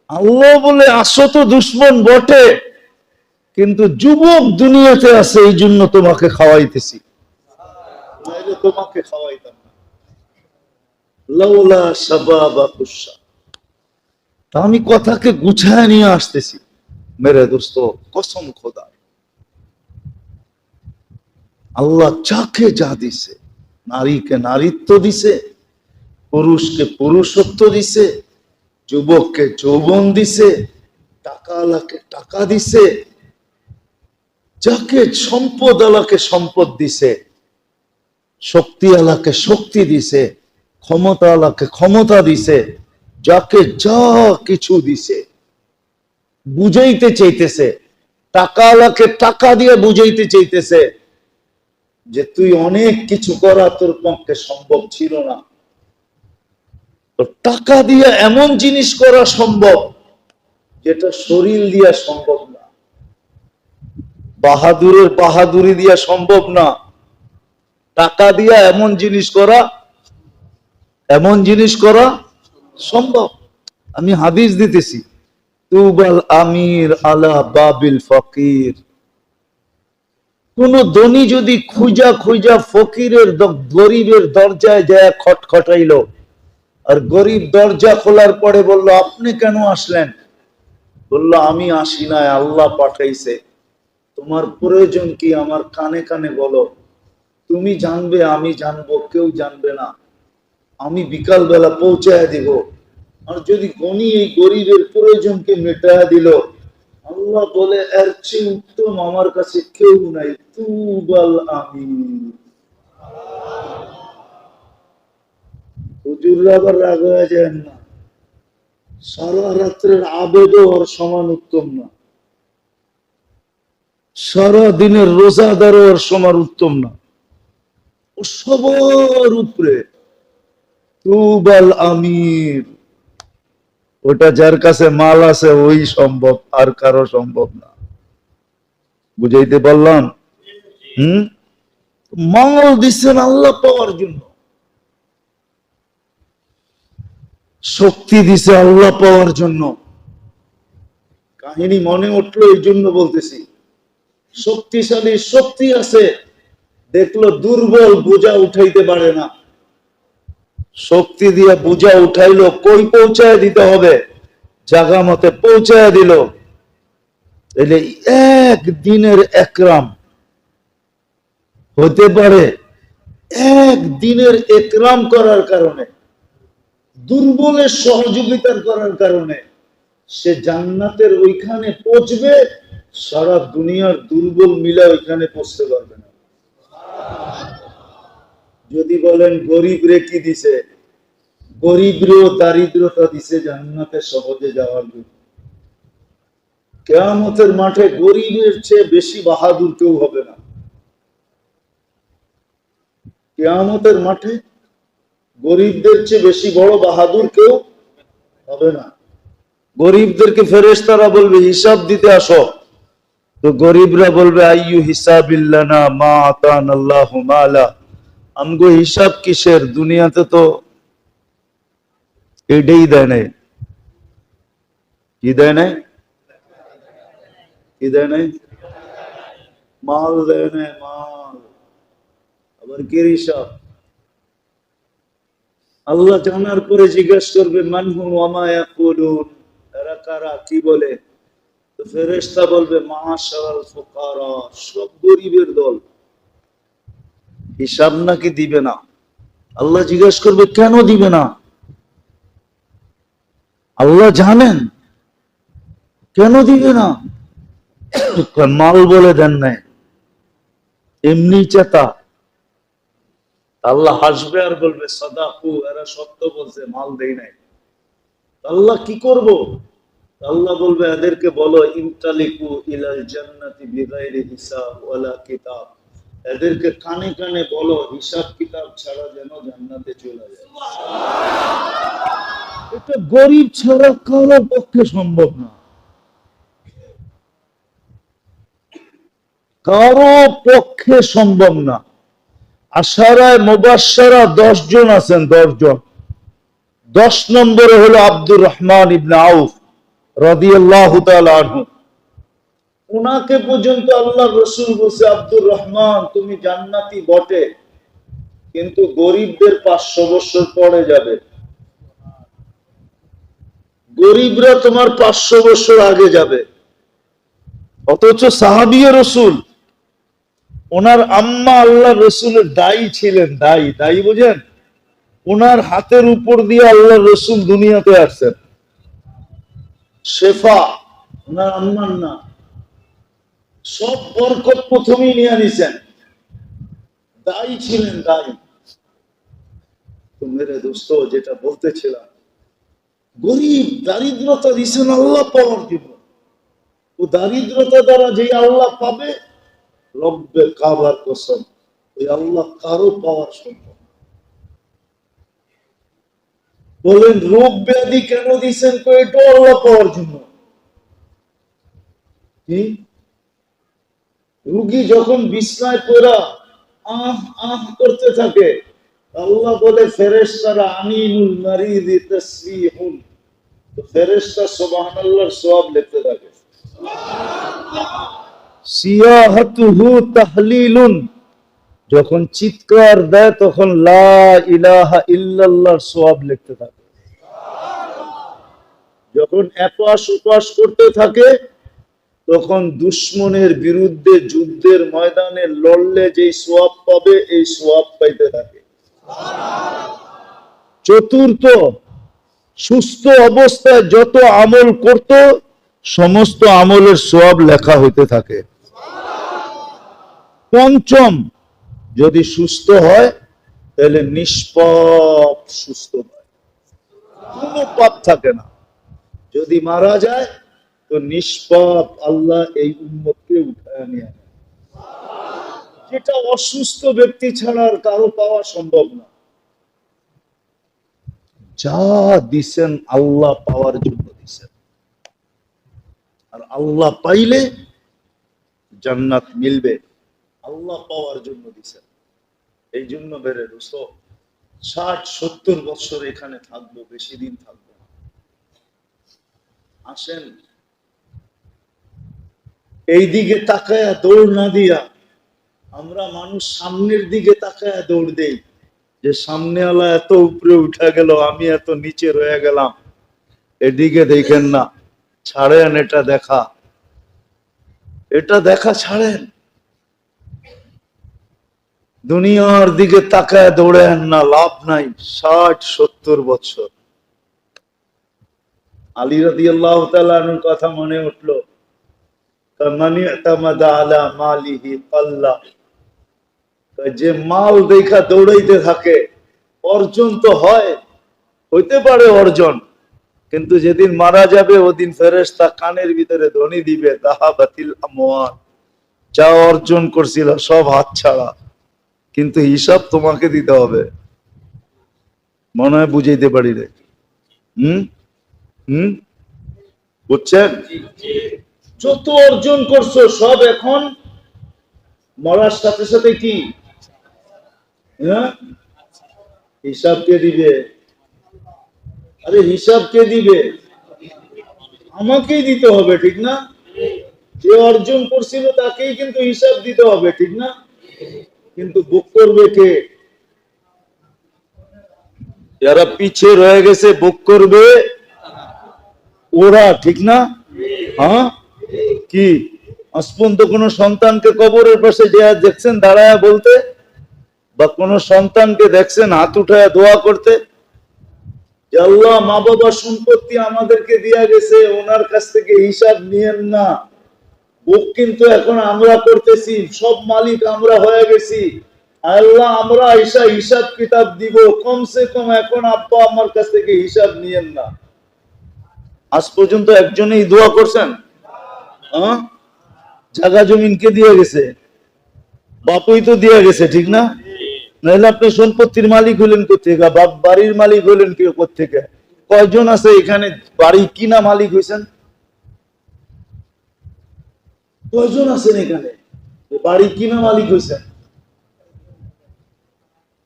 আল্লাহ বলে আসো তো দুশ্মন বটে, কিন্তু যুবক দুনিয়াতে আছে এই জন্য তোমাকে খাওয়াইতেছি, নাইলে তোমাকে খাওয়াইতাম না। লাউলা শাবাবা কুসা। তা আমি কথাকে গুছায় নিয়ে আসতেছি মেরে দোস্ত, কসম খোদা, আল্লাহ যাকে যা দিছে, নারীকে নারীত্ব দিছে, পুরুষকে পুরুষত্ব দিছে, যুবককে যৌবন দিছে, টাকাওয়ালাকে টাকা দিছে, যাকে সম্পদ আলাকে সম্পদ দিছে, শক্তি আলাকে শক্তি দিছে, ক্ষমতা আলাকে ক্ষমতা দিছে, যাকে যা কিছু দিছে। বুঝাইতে চাইতেছে, টাকা আলাকে টাকা দিয়ে বুঝাইতে চাইতেছে যে তুই অনেক কিছু করা তোর পক্ষে সম্ভব ছিল না, তো টাকা দিয়ে এমন জিনিস করা সম্ভব যেটা শরীর দিয়া সম্ভব না, বাহাদুরের বাহাদুরি দিয়া সম্ভব না। টাকা দিয়া এমন জিনিস করা, এমন জিনিস করা সম্ভব। আমি হাদিস দিতেছি, তুবাল আমির আলা বাবিল ফকির। কোন ধনী যদি খুঁজা খুঁজা ফকিরের গরিবের দরজায় যায় খটখটাইলো, আর গরিব দরজা খোলার পরে বলল আপনি কেন আসলেন? বলল আমি আসি নাই, আল্লাহ পাঠাইছে। তোমার প্রয়োজন কি আমার কানে কানে বলো, তুমি জানবে আমি জানবো, কেউ জানবে না, আমি বিকাল বেলা পৌঁছায় দিব। আর যদি গনি এই গরিবের প্রয়োজনকে মেটায় দিল, আল্লাহ বলে এর চেয়ে উত্তম আমার কাছে কেউ নাই। তুবাল আমিন। হুজুররা আবার রাগ হয়ে যায় না, সারা রাত্রের আবেদও ওর সমান উত্তম না, সারা দিনের রোজাদারও ওর সমান উত্তম না, ও সবার উপরে। তুবাল আমির, ওটা যার কাছে মাল আছে ওই সম্ভব, আর কারো সম্ভব না। বুঝাইতে পারলাম? মাল দিচ্ছেন আল্লাহ পাওয়ার জন্য, শক্তি দিছে আল্লাহ পাওয়ার জন্য। কাহিনী মনে উঠলো এই জন্য বলতেছি। শক্তিশালী শক্তি আছে, দেখলো দুর্বল বোঝা উঠাইতে পারে না, শক্তি দিয়ে বোঝা উঠাইলো, কই পৌঁছায় দিতে হবে জায়গা মতে পৌঁছায় দিল। এলে এক দিনের একরাম হতে পারে, এক দিনের একরাম করার কারণে, দুর্বলের সহযোগিতার করার কারণে সে জান্নাতের ওইখানে পৌঁছবে, সারা দুনিয়ার দুর্বল মিলা ওইখানে পৌঁছতে পারবে না। যদি বলেন গরিব রে কি দিছে, গরিবরেও দারিদ্রতা দিছে জান্নাতে সহজে যাওয়ার জন্য। কিয়ামতের মাঠে গরিবের চেয়ে বেশি বাহাদুর কেউ হবে না। কিয়ামতের মাঠে গরিবদের চেয়ে বেশি বড় বাহাদুর কেউ হবে না। গরিবদেরকে ফেরেশতারা বলবে হিসাব দিতে আসো, তো গরিবরা বলবে আইয়ু হিসাবিল্লানা মা আতানাল্লাহু মালা। আমগো হিসাব কিসের, দুনিয়াতে তো এটাই দেয় নাই। কি দেয় নাই? কি দেয় নাই? মাল দেয় নাই, মাল। আবার কি হিসাব? আল্লাহ জানার পরে জিজ্ঞাসা করবে মানহু ওয়ামা ইয়াকুলুন, এরা কারা, কি বলে? তো ফেরেশতা বলবে মাশারাল ফুকারা, সব গরিবের দল। হিসাব নাকি দিবে না? আল্লাহ জিজ্ঞাসা করবে কেন দিবে না? আল্লাহ জানেন কেন দিবে না। মাল বলে দেন নাই, এমনি চেতা। আল্লাহ হাসবে আর বলবে সাদাকু, এরা সত্য বলছে, মাল দেই নাই। আল্লাহ কি করব? আল্লাহ বলবে এদেরকে বলো ইনতালিকু ইলাল জান্নাতি বিগাইরি হিসাব ওয়ালা কিতাব, এদেরকে কানে কানে বলো হিসাব কিতাব ছাড়া যেন জান্নাতে চলে যায়। এটা গরিব ছাড়া কারো পক্ষে সম্ভব না, কারো পক্ষে সম্ভব না। আশারায় মুবাশশারা 10 জন আছেন, 10 জন। 10 নম্বরে হলো আব্দুর রহমান ইবনে আউফ রাদিয়াল্লাহু তাআলা আনহু। উনাকে পর্যন্ত আল্লাহর রাসূল বলেছে, আব্দুর রহমান তুমি জান্নাতি বটে, কিন্তু গরিবদের 500 বছর পরে যাবে, গরিবরা তোমার 500 বছর আগে যাবে। অথচ সাহাবীয়ে রাসূল, ওনার আম্মা আল্লাহর রাসূলের দায়ী ছিলেন, দায়ী বুঝেন? ওনার হাতের উপর দিয়ে আল্লাহর রাসূল দুনিয়াতে আসছেন। শেফা ওনার আম্মার না, সব বরকত প্রথমেই নিয়ে নিছেন, দায়ী ছিলেন, দায়ী। তো মেরে দোস্ত, যেটা বলতেছিলাম, গরিব দারিদ্রতা দিছেন আল্লাহ পাওয়ার জন্য। ও দারিদ্রতা দ্বারা যে আল্লাহ পাবে, রব্বে কাবার কসম, ওই আল্লাহ কারো পাওয়ার সম্ভব। বলেন রোগ ব্যাধি কেন দিছেন? তো এটা আল্লাহ পাওয়ার জন্য। কি রুগী যখন বিছনায় পড়া আহ আহ করতে থাকে, আল্লাহ বলে ফেরেশতারা আনিনুল মারিদি তাসবিহুন, তো ফেরেশতা সুবহানাল্লাহর সওয়াব লিখতে থাকে। সিয়াহাতুহু তাহলিলুন, যখন চিৎকার দেয় তখন লা ইলাহা ইল্লাল্লাহর সওয়াব লিখতে থাকে। যখন এপাশ ওপাশ করতে থাকে, তখন দুশমনের বিরুদ্ধে যুদ্ধের ময়দানে লড়লে যেই সওয়াব পাবে, এই সওয়াব পাইতে থাকে। চতুর্থ, সুস্থ অবস্থায় যত আমল করত, সমস্ত আমলের সওয়াব লেখা হইতে থাকে। পঞ্চম, যদি সুস্থ হয় তাহলে নিষ্পাপ সুস্থ হয়, কোনো পাপ থাকে না। যদি মারা যায় তো নিষ্পাপ আল্লাহ এই উম্মতকে উঠায় নিয়ে আনে, যেটা অসুস্থ ব্যক্তি ছাড়া আর কারো পাওয়া সম্ভব না। যা দিছেন আল্লাহ পাওয়ার জন্য দিছেন, আর আল্লাহ পাইলে জান্নাত মিলবে, আল্লাহ পাওয়ার জন্য দিছেন। এই জন্য বেড়ে দোস্ত, 60-70 বছর এখানে থাকবো, বেশি দিন থাকবো না। আসেন এই দিকে তাকায়া দৌড় না দিয়া, আমরা মানুষ সামনের দিকে তাকায়া দৌড় দেই, যে সামনে আলা এত উপরে উঠা গেল, আমি এত নিচে রয়ে গেলাম। এদিকে দেখেন না, ছাড়েন এটা দেখা, এটা দেখা ছাড়েন। দুনিয়ার দিকে তাকায় দৌড়েন না, লাভ নাই। 60-70 বছর। আলী রাদিয়াল্লাহু তাআলা আনহুর কথা মনে উঠলো, মানি ইতামাদা আলা মালিহি কাল্লা, যে মাল দেখা দৌড়াইতে থাকে, অর্জন তো হয়, হইতে পারে অর্জন, কিন্তু যেদিন মারা যাবে ওদিন ফেরেশতা কানের ভিতরে ধ্বনি দিবে, যাহাবাতিল আমওয়াল, যা অর্জন করছিল সব হাতছাড়া, কিন্তু হিসাব তোমাকে দিতে হবে। মনে হয় বুঝাইতে পারি রে? বুঝছেন? যত অর্জন করছো সব এখন মরার সাথে সাথে কি হিসাব কে দিবে? আরে হিসাব কে দিবে? আমাকেই দিতে হবে, ঠিক না? যে অর্জন করছিল তাকেই কিন্তু হিসাব দিতে হবে, ঠিক না? কিন্তু বুক করবে কে? যারা পিছিয়ে রয়ে গেছে বুক করবে ওরা, ঠিক না? হ্যাঁ, কি আজ পর্যন্ত কোন সন্তানকে কবরের পাশে যে দেখছেন দাঁড়ায় বলতে, বা কোন সন্তানকে দেখছেন হাত উঠায় দোয়া করতে, যে আল্লাহ মা বাবা সম্পত্তি আমাদেরকে দিয়া গেছে, ওনার কাছ থেকে হিসাব নিয়েন না। বুক কিন্তু এখন আমরা করতেছি, সব মালিক আমরা হয়ে গেছি। আল্লাহ আমরা হিসাব কিতাব দিব, কমসে কম এখন আব্বা আমার কাছ থেকে হিসাব নিয়েন না। আজ পর্যন্ত একজনেই দোয়া করছেন? জায়গা জমিন কে দিয়ে গেছে? বাপই তো দিয়ে গেছে, ঠিক না? নাহলে আপনি সম্পত্তির মালিক হলেন কোথেকে, বাপ বাড়ির মালিক হলেন কেউ কোথেকে? কয়জন আছে এখানে বাড়ি কিনা মালিক হয়েছেন? কয়জন আছেন এখানে বাড়ি কিনা মালিক হয়েছেন?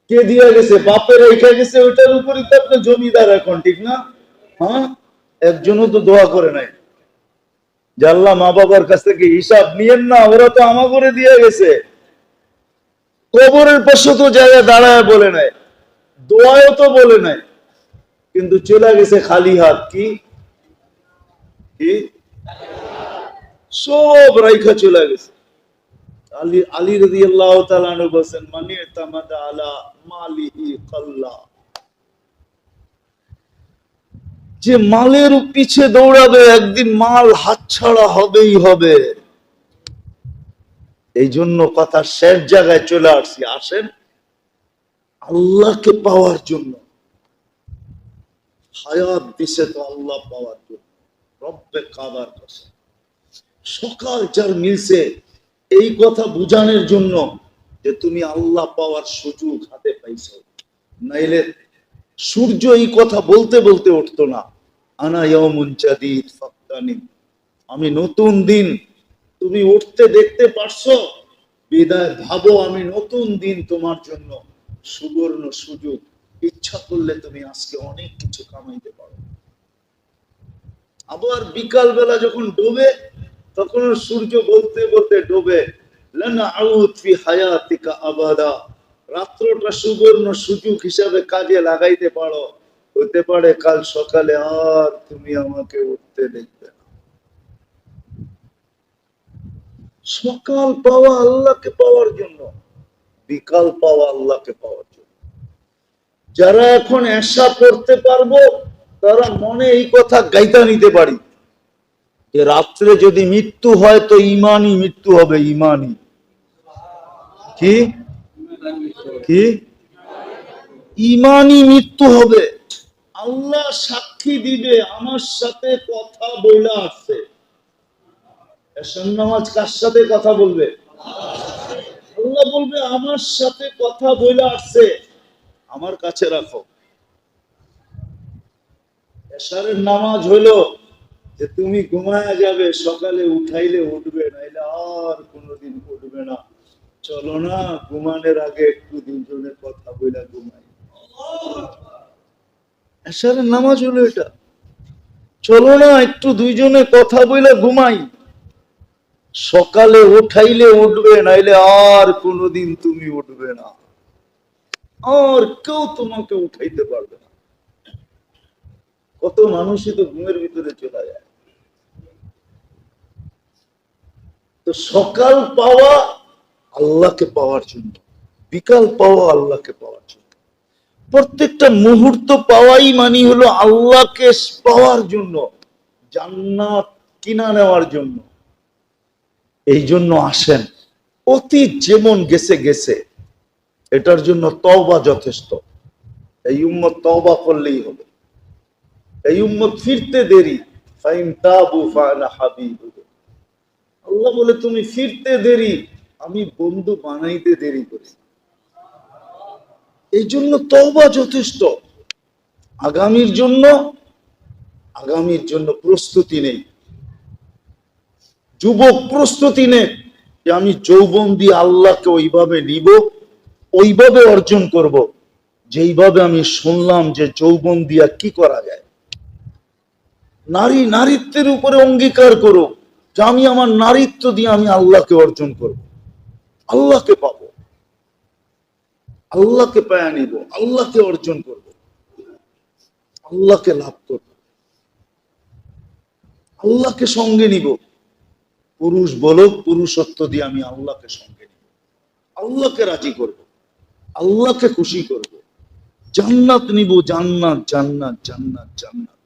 কে দিয়ে গেছে? বাপের রেখে গেছে, ওইটার উপরই তো আপনি জমিদার এখন, ঠিক না? হ্যাঁ, একজনও তো দোয়া করে নাই যে আল্লাহ মা বাবার কাছ থেকে হিসাব নিয়েন না, ওরা তো আমা করে দিয়ে গেছে। কবরের পাশে তো জায়গায় দাঁড়ায় বলে নাই, দোয়াও তো বলে নাই, কিন্তু চলে গেছে খালি হাত। কি কি সব রাইখা চলে গেছে। আলী আলী রাদিয়াল্লাহু তাআলা আনহু বলেন, মানি তামাদা আলা মালিহি কাল্লা, যে মালের পিছে দৌড়াবে একদিন মাল হাতছাড়া হবেই হবে। এই জন্য কথা শেষ জায়গায় চলে আসছি, আসেন আল্লাহকে পাওয়ার জন্য। হায়াত দিছে তো আল্লাহ পাওয়ার জন্য, রব্বে কাবার কাছে সকাল যার মিলছে এই কথা বুঝানোর জন্য যে তুমি আল্লাহ পাওয়ার সুযোগ হাতে পাইছো। নাইলে সূর্য এই কথা বলতে বলতে উঠতো না, আনা ইয়াউমুন জাদীদ ফাক্তানিম, আমি নতুন দিন, তুমি উঠতে দেখতে পারছো, বিদায় ভাবো আমি নতুন দিন তোমার জন্য সুবর্ণ সুযোগ। ইচ্ছা করলে তুমি আজকে অনেক কিছু কামাইতে পারো। আবার বিকাল বেলা যখন ডোবে, তখন সূর্য বলতে বলতে ডোবে, লানা আউদ ফি হায়াতিকা আবাদা, রাত্রটা সুবর্ণ সুযোগ হিসাবে কাজে লাগাইতে পারো, হতে পারে কাল সকালে আর তুমি আমাকে উঠতে দেখবে না। সকাল পাওয়া আল্লাহকে পাওয়ার জন্য, বিকাল পাওয়া আল্লাহকে পাওয়ার জন্য। যারা এখন এশা পড়তে পারবো তারা মনে এই কথা গাইতা নিতে পারি যে রাত্রে যদি মৃত্যু হয় তো ইমানই মৃত্যু হবে, ইমানই। কি কি ইমানই মৃত্যু হবে। আল্লাহ সাক্ষী দিবে আমার সাথে কথা বলে আসছে। এশার নামাজ কার সাথে কথা বলবে? আল্লাহ বলবে আমার সাথে কথা বলে আসছে, আমার কাছে রাখো। এশারের নামাজ হলো যে তুমি ঘুমায়া যাবে, সকালে উঠাইলে উঠবে, নাইলে আর কোনোদিন উঠবে না। চলো না ঘুমানোর আগে একটু দুজনে কথা বলে ঘুমাই। এশারের নামাজ হলো এটা, চলো না একটু দুইজনে কথা বলে ঘুমাই। সকালে উঠাইলে উঠবে, নাইলে আর কোনোদিন তুমি উঠবে না, আর কেউ তোমাকে উঠাইতে পারবে না। কত মানুষই তো ঘুমের ভিতরে চলে যায়। তো সকাল পাওয়া আল্লাহকে পাওয়ার জন্য, বিকাল পাওয়া আল্লাহকে পাওয়ার জন্য, প্রত্যেকটা মুহূর্ত পাওয়াই মানে হলো আল্লাহকে পাওয়ার জন্য, জান্নাত কিনা নেওয়ার জন্য। এই জন্য আসেন, অতীত যেমন গেছে গেছে, এটার জন্য তওবা যথেষ্ট। এই উম্মত তওবা করলেই হবে। এই উম্মত ফিরতে দেরি, ফাইন তাবু ফাআনা হাবিবুহু, আল্লাহ বলে তুমি ফিরতে দেরি, আমি বন্ধু বানাইতে দেরি করি। এই জন্য তওবা যথেষ্ট। আগামীর জন্য, আগামীর জন্য প্রস্তুতি নেই। যুবক প্রস্তুতি নেই যে আমি যৌবন দিয়ে আল্লাহকে ওইভাবে নিব, ওইভাবে অর্জন করব যেইভাবে আমি শুনলাম যে যৌবন দিয়া কি করা যায়। নারী নারীত্বের উপরে অঙ্গীকার করো যে আমি আমার নারীত্ব দিয়ে আমি আল্লাহকে অর্জন করব, আল্লাহকে পাবো, আল্লাহকে পায়া নিব, আল্লাহকে অর্জন করব, আল্লাহকে লাভ করব, আল্লাহকে সঙ্গে নিব। পুরুষ বলো পুরুষত্ব দিয়ে আমি আল্লাহকে সঙ্গে নিব, আল্লাহকে রাজি করব, আল্লাহকে খুশি করব, জান্নাত নিব, জান্নাত জান্নাত জান্নাত জান্নাত।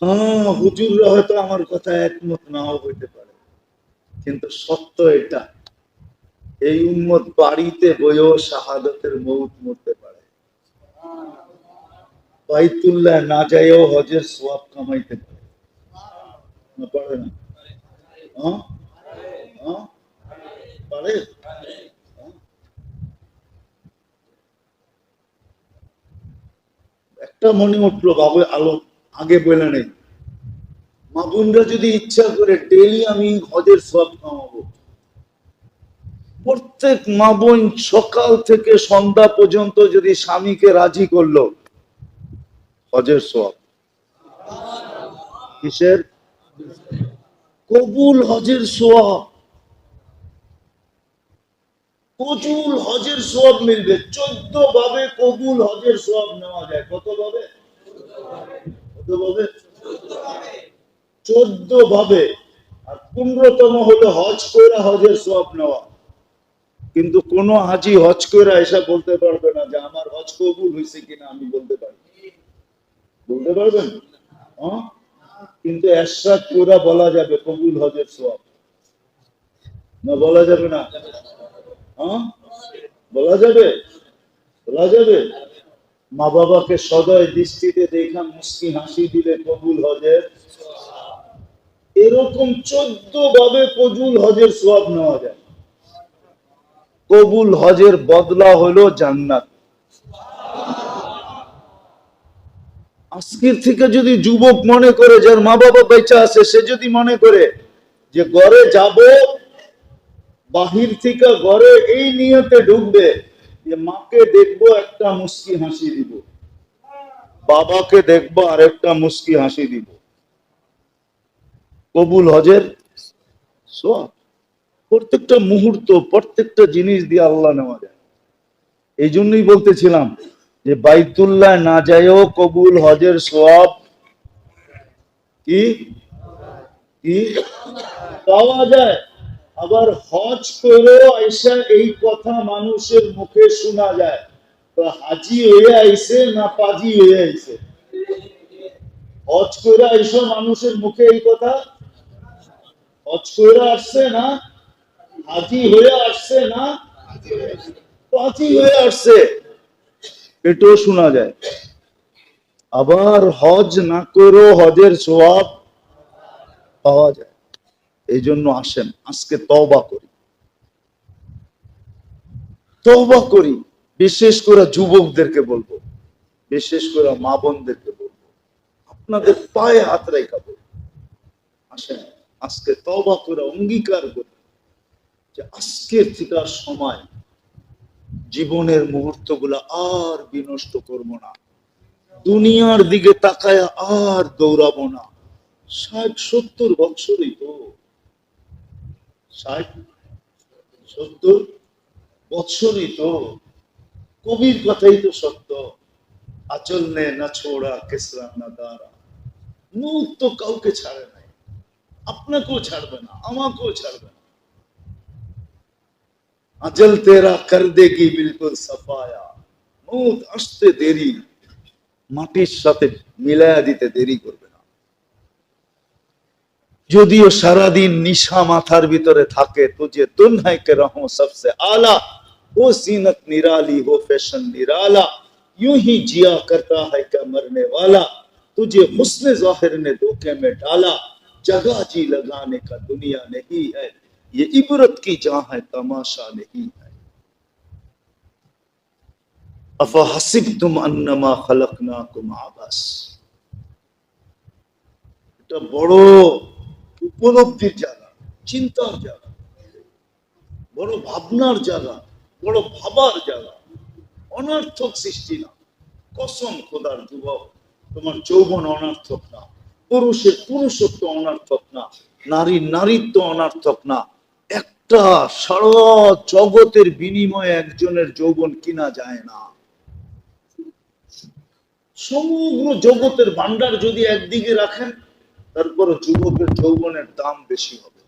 হ্যাঁ, হুজুররা হয়তো আমার কথা একমত নাও হইতে পারে, কিন্তু সত্য এটা, এই উম্মত বাড়িতে বইও শাহাদাতের মৌত মরতে পারে, বাইতুল্লাহ না যাইও হজের সওয়াব কামাইতে পারে, না পারে না? হ্যাঁ হ্যাঁ, পারে? একটা মনে উঠলো বাবু, আলো আগে বলে নেই, মা বোনরা যদি ইচ্ছা করে ডেইলি আমি হজের সওয়াব কামাবো, প্রত্যেক মা বোন সকাল থেকে সন্ধ্যা পর্যন্ত যদি স্বামীকে রাজি করলো, হজের সওয়াব। কিসের? কবুল হজের সওয়াব। কবুল হজের সওয়াব মিলবে। 14 ভাবে কবুল হজের সওয়াব নেওয়া যায়। কত ভাবে? কত ভাবে? 14 ভাবে। আর 15তম হলো হজ কইরা হজের সওয়াব নেওয়া। কিন্তু কোন হাজি হজ কইরা এসে বলতে পারবে না যে আমার হজ কবুল হয়েছে কিনা আমি বলতে পারি। বলতে পারবেন? হ্যাঁ, কিন্তু এরশাদ পুরা বলা যাবে কবুল হজের সওয়াব। না বলা যাবে না? হ্যাঁ, বলা যাবে, বলা যাবে। মা বাবাকে সদয় দৃষ্টিতে দেখা মুস্কি হাসি দিলে কবুল হজের। এরকম 14 ভাবে কবুল হজের সওয়াব নেওয়া যায়। কবুল হজের বদলা হলো জান্নাত। আজকের থেকে যদি যুবক মনে করে, যার মা বাবা বেঁচে আছে, সে যদি মনে করে যে ঘরে যাব, বাহির থেকে ঘরে এই নিয়তে ঢুকবে যে মাকে দেখবো একটা মুস্কি হাসি দিব, বাবাকে দেখবো আর একটা মুস্কি হাসি দিব, কবুল হজের সওয়াব। প্রত্যেকটা মুহূর্ত, প্রত্যেকটা জিনিস দিয়ে আল্লাহ নেওয়া যায়। এই জন্যই বলতেছিলাম যে বাইতুল্লাহ না যায়ও কবুল হজের সওয়াব কি কি পাওয়া যায়। আবার হজ করেও আইসা এই কথা মানুষের মুখে শোনা যায়, তো হাজি হয়ে আইছে না পাজি হয়ে আইছে? হজ করে আইসা মানুষের মুখে এই কথা, হজ করে আসছে না হাজি হয়ে আসছে না পাজি হয়ে আসছে, এটাও শোনা যায়। আবার হজ না করেও হজের সওয়াব পাওয়া যায়। এই জন্য আসেন আজকে তওবা করি, তওবা করি। বিশেষ করে যুবকদেরকে বলবো, বিশেষ করে মা বোনদেরকে বলবো, আপনাদের পায়ে হাত রেখা বলবো, আসেন আজকে তওবা করে অঙ্গীকার করি যে আজকের থেকে সময়, জীবনের মুহূর্তগুলো আর বিনষ্ট করব না, দুনিয়ার দিকে তাকায় আর দৌড়াবো না। 60-70 বছরই তো, 60-70 বছরই তো। কবির কথাই তো সত্য, আচল নে না ছোড়া কেসরা না দাঁড়া। মুখ তো কাউকে ছাড়ে নাই, আপনাকেও ছাড়বে না, আমাকেও ছাড়বে না। আজল তেরা কর দেগি বিলকুল সাফায়া। মৌত আসতে দেরি, মাটির সাথে মিলায়া দিতে দেরি করবে না। যদিও সারাদিন নিশা মাথার ভিতরে থাকে, তুঝে দুনহাই কে রহো সবসে আলা, ও জিনত নিরালি हो फैशन निराला, यूं ही जिया करता है क्या मरने वाला, तुझे हुस्न जाहिर ने धोखे में डाला, जगह जी लगाने का दुनिया नहीं है, ये इबरत की जहां है तमाशा नहीं है। अफा हसिबतुम अन्नमा खलकनाकुम आबस। এটা বড় উপলব্ধির জায়গা, চিন্তার জায়গা, বড় ভাবনার জায়গা, বড় ভাবার জায়গা। অনর্থক সৃষ্টি না। কসম খোদার যুবক, তোমার যৌবন অনর্থক না, পুরুষের পুরুষত্ব অনর্থক না, নারীর নারীত্ব অনর্থক না। একটা সারা জগতের বিনিময়ে একজনের যৌবন কিনা যায় না। সমগ্র জগতের ভান্ডার যদি একদিকে রাখেন, তারপর যুবকের যৌবনের দাম বেশি হবে।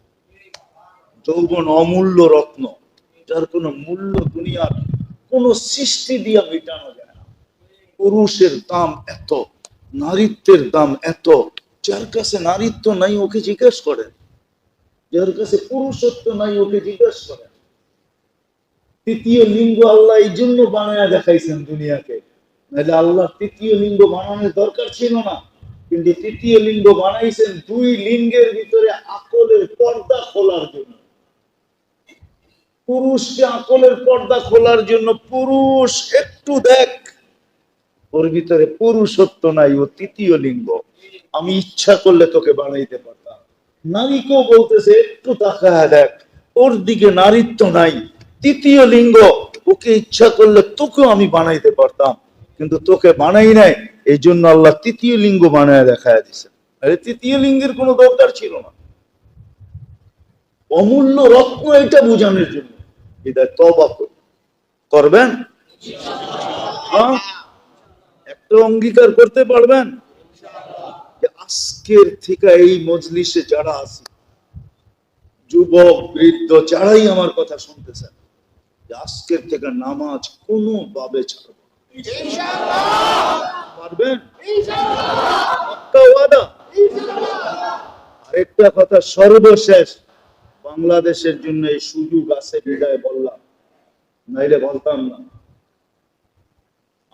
যৌবন অমূল্য রত্ন, যার কোনো মূল্য দুনিয়ার কোন সৃষ্টি দিয়ে মেটানো যায় না। পুরুষের দাম এত, নারীত্বের দাম এত। যার কাছে নারীত্ব নাই ওকে জিজ্ঞেস করেন, যার কাছে পুরুষত্ব নাই ওকে জিজ্ঞেস করেন। তৃতীয় লিঙ্গ আল্লাহ এই জন্য বানায়া দেখাইছেন দুনিয়াকে, নাহলে আল্লাহ তৃতীয় লিঙ্গ বানানোর দরকার ছিল না। কিন্তু তৃতীয় লিঙ্গ বানাইছেন দুই লিঙ্গের ভিতরে আকলের পর্দা খোলার জন্য। পুরুষকে আকলের পর্দা খোলার জন্য পুরুষ একটু দেখ, ওর ভিতরে পুরুষত্ব নাই, ও তৃতীয় লিঙ্গ। আমি ইচ্ছা করলে তোকে বানাইতে পারতাম। নারীকেও বলতেছে একটু তাকায় দেখ, ওর দিকে নারীত্ব নাই, তৃতীয় লিঙ্গ, ওকে ইচ্ছা করলে তোকেও আমি বানাইতে পারতাম, কিন্তু তোকে বানাই নাই, এই জন্য আল্লাহ তৃতীয় লিঙ্গ বানায় দেখায় দিছে। আরে তৃতীয় লিঙ্গের কোনো দরকার ছিল না। অমূল্য রত্ন এটা বোঝানোর জন্য এটা তওবা করবেন। হ্যাঁ, একটা অঙ্গীকার করতে পারবেন যে আজকের থেকে এই মজলিসে যারা আছে, যুবক বৃদ্ধ যারাই আমার কথা শুনতেছেন, যে আজকের থেকে নামাজ কোনো ভাবে ছাড়ব না। পারবেন? পাক্কা ওয়াদা? আরেকটা কথা সর্বশেষ, বাংলাদেশের জন্য এই সুযোগ আছে বিদায় বললাম, নাইলে বলতাম না।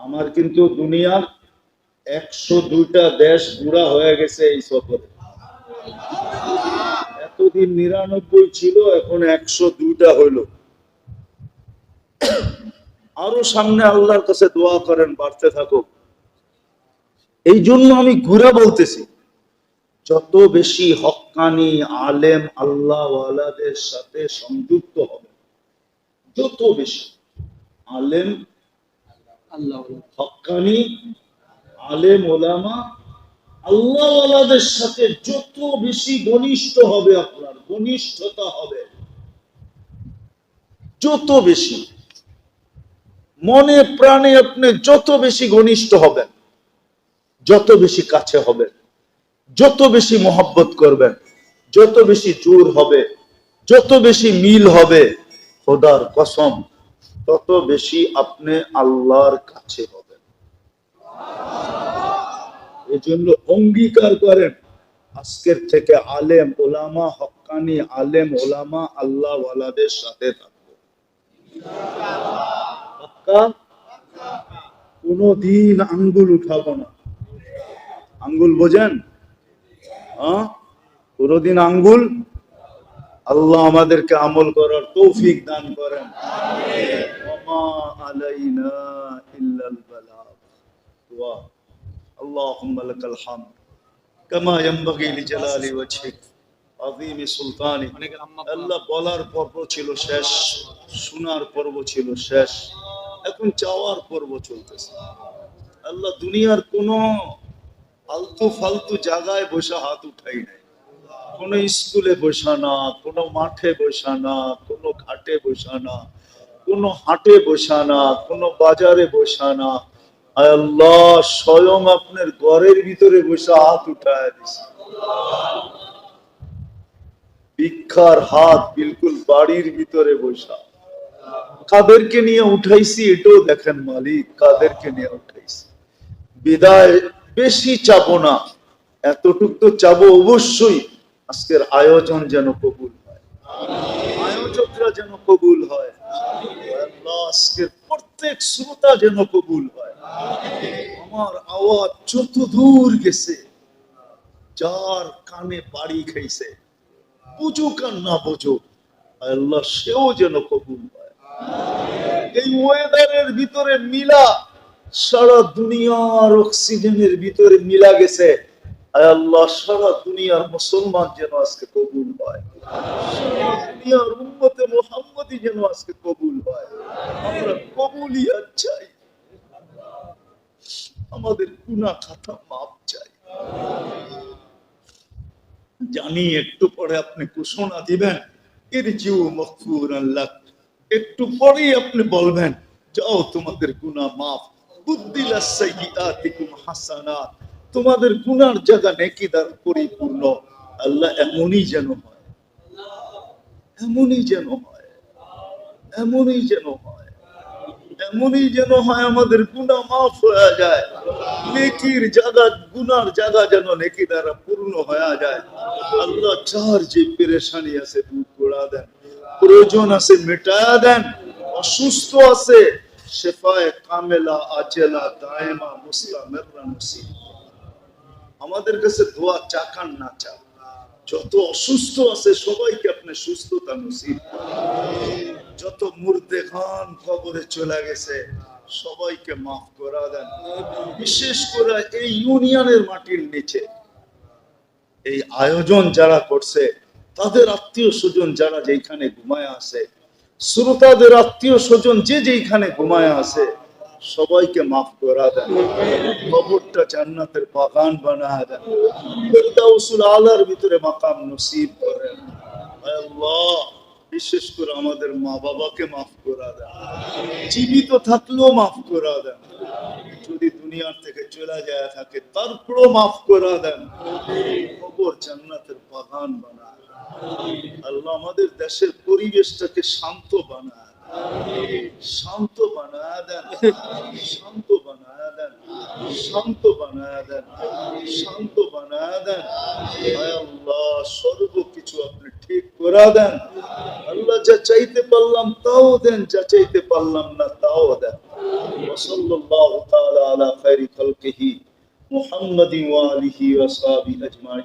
আমার কিন্তু দুনিয়ার 102টা দেশ ঘোরা হয়ে গেছে এই সফরে। এতদিন 99 ছিল, এখন 102টা হইল। আরো সামনে আল্লাহর কাছে দোয়া করেন বাড়তে থাকুক। এই জন্য আমি ঘুরে বলতেছি, যত বেশি হক্কানি আলেম আল্লাহওয়ালাদের সাথে সংযুক্ত হবে, যত বেশি আলেম হক্কানি আলেম ওলামা আল্লাহওয়ালাদের সাথে যত বেশি ঘনিষ্ঠ হবে, আপনার ঘনিষ্ঠতা হবে যত বেশি, মনে প্রাণে আপনি যত বেশি ঘনিষ্ঠ হবেন, যত বেশি কাছে হবেন, যত বেশি মহব্বত করবেন, যত বেশি জোর হবে, যত বেশি মিল হবে, খোদার কসম তত বেশি আপনি আল্লাহর কাছে হবেন। এই জন্য অঙ্গীকার করেন, আজকের থেকে আলেম ওলামা হক্কানি আলেম ওলামা আল্লাহ ওয়ালাদের সাথে থাকবো। কোনদিন আঙ্গুল উঠাবো না। আঙ্গুল বোঝেন? কোনদিন আঙ্গুল। আল্লাহ আমাদেরকে আমল করার তৌফিক দান করেন। ওমা আলাইনা ইল্লাল বালাগ। দোয়া, আল্লাহুম্মা লাকাল হামদ কামা ইয়ানবাগি লিজালালি ওয়াজহিক আযীমি সুলতানি। আল্লাহ বলার পর্ব ছিল শেষ, শোনার পর্ব ছিল শেষ, এখন চাওয়ার পর্ব চলতেছে। আল্লাহ দুনিয়ার কোন আলতু ফালতু জায়গায় বসে হাত উঠাই নাই, কোন স্কুলে বসা না, কোন মাঠে বসা না, কোন ঘাটে বসা না, কোন হাটে বসা না, কোন বাজারে বসা না। আল্লাহ স্বয়ং আপনার ঘরের ভিতরে বসে হাত উঠায় দিছে। ভিক্ষার হাত বিলকুল বাড়ির ভিতরে বসা। কাদেরকে নিয়ে উঠাইছি এটাও দেখেন মালিক, কাদেরকে নিয়ে উঠাইছি। বিদায় বেশি চাবো না, এতটুক তো চাবো অবশ্যই, আজকের আয়োজন যেন কবুল হয়, আয়োজকরা যেন কবুল হয়, আল্লাহ আজকের প্রত্যেক শ্রোতা যেন কবুল হয়। আমার আওয়াজ যত দূর গেছে, যার কানে বাড়ি খাইছে, বুঝুক আর না বুঝুক, আল্লাহ সেও যেন কবুল হয়। এই ওয়েদারের ভিতরে মিলা, সারা দুনিয়ার অক্সিজেনের ভিতরে মিলা গেছে, আল্লাহ সারা দুনিয়ার মুসলমান যেন আজকে কবুল হয়, সারা দুনিয়ার উম্মতে মুহাম্মদী যেন আজকে কবুল হয়। আমরা কবুলিয়াত চাই, আমাদের গুনাহ খাতা মাপ চাই। জানি একটু পরে আপনি ঘোষণা দিবেন ইরজিউ মাগফুরান লাক, একটু পরেই আপনি বলবেন যাও তোমাদের গুনাহ মাফ, বুদ্দিলাস সাইয়্যাতিকুম হাসানাত, তোমাদের গুনার জায়গা নেকি দ্বারা পরিপূর্ণ। আল্লাহ এমনই যেন হয়, এমনই যেন হয়, এমনই যেন হয়, এমনই যেন হয়, আমাদের গুনাহ মাফ হয়ে যায়, নেকির জায়গা গুনার জায়গা যেন নেকি দ্বারা পূর্ণ হয়ে যায়। আল্লাহ যার যে পেরেশানি আছে দূর করে দেন, প্রয়োজন আছে মেটায়া দেন, অসুস্থ আছে শেফায়ে কামেলা আজেলা দায়েমা মুস্তামিররা নসিব। আমাদের কাছে দোয়া চাকান না চাক, যত অসুস্থ আছে সবাইকে আপনি সুস্থতা নসিব করেন। যত মুর্দে খান কবরে চলে গেছে সবাইকে মাফ করা দেন। বিশেষ করে এই ইউনিয়নের মাটির নিচে এই আয়োজন যারা করছে তাদের আত্মীয় স্বজন যারা যেখানে ঘুমায় আছে, শ্রোতাদের আত্মীয় স্বজন যে যেখানে ঘুমায় আছে সবাইকে মাফ করা দেন। কবরটা জান্নাতের বাগান বানায় দেন। ফেরদাউসুল আলার ভিতরে মাকাম নসিব করেন। আয় আল্লাহ, বিশেষ করে আমাদের মা বাবাকে মাফ করা দেন, জীবিত থাকলেও মাফ করা দেন, যদি দুনিয়ার থেকে চলে যায় থাকে তারপরও মাফ করা দেন। কবর জান্নাতের বাগান বানায়। আল্লাহ আমাদের দেশের পরিবেশটাকে শান্ত বানায়, শান্ত বানায় দেন, শান্ত বানায় দেন, শান্ত বানায় দেন, শান্ত বানায় দেন। আয় আল্লাহ, সর্বকিছু আপনি ঠিক করে দেন। আল্লাহ, যা চাইতে পারলাম তাও দেন, যা চাইতে পারলাম না তাও দেন। ওয়াসাল্লাল্লাহু তাআলা আলা খায়রি খালকিহি মুহাম্মাদিন ওয়া আলিহি ওয়া সাহবিহি আজমাইন।